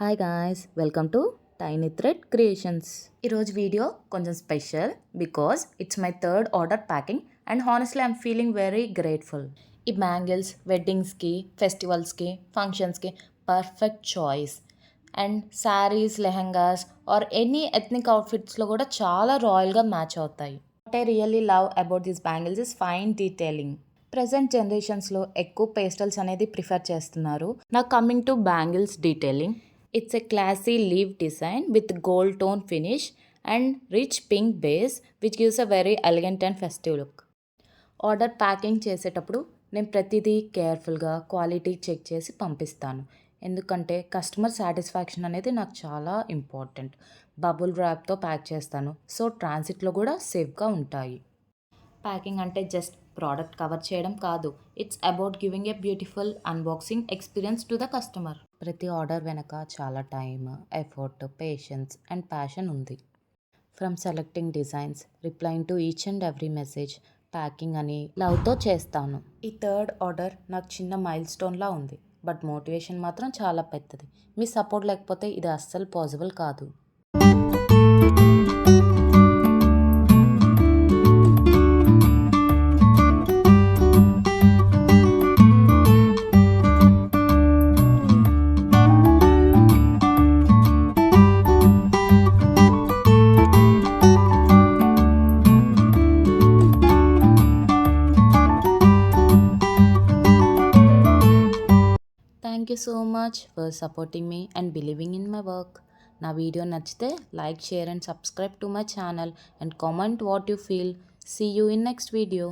Hi guys, welcome to tiny thread creations. ఈరోజు video కొంచెం special because it's my third order packing and honestly I'm feeling very grateful. ఈ bangles వెడ్డింగ్స్కి, ఫెస్టివల్స్కి, ఫంక్షన్స్కి perfect choice. And saris, lehengas or any ethnic అవుట్ఫిట్స్లో కూడా చాలా రాయల్గా మ్యాచ్ అవుతాయి. What I really love about this bangles is fine detailing. Present జనరేషన్స్లో ఎక్కువ పేస్టల్స్ అనేది ప్రిఫర్ చేస్తున్నారు. నా coming to bangles detailing, it's a classy leaf design with gold tone finish and rich pink base which gives a very elegant and festive look. Order packing చేసేటప్పుడు నేను ప్రతిదీ కేర్ఫుల్గా quality check చేసి పంపిస్తాను. ఎందుకంటే కస్టమర్ సాటిస్ఫాక్షన్ అనేది నాకు చాలా ఇంపార్టెంట్. బబుల్ ర్యాప్తో ప్యాక్ చేస్తాను, సో ట్రాన్సిట్లో కూడా సేఫ్గా ఉంటాయి. ప్యాకింగ్ అంటే జస్ట్ ప్రోడక్ట్ కవర్ చేయడం కాదు, it's about giving a beautiful unboxing experience to the customer. ప్రతి ఆర్డర్ వెనక చాలా time, effort, patience and passion ఉంది. From selecting designs, replying to each and every message, packing అని లవ్తో చేస్తాను. ఈ థర్డ్ ఆర్డర్ నాకు చిన్న మైల్ స్టోన్లా ఉంది, బట్ మోటివేషన్ మాత్రం చాలా పెద్దది. మీ సపోర్ట్ లేకపోతే ఇది అస్సలు పాసిబుల్ కాదు. Thank you so much for supporting me and believing in my work. నా వీడియో నచ్చితే like, share and subscribe to my channel and comment what you feel. See you in next video.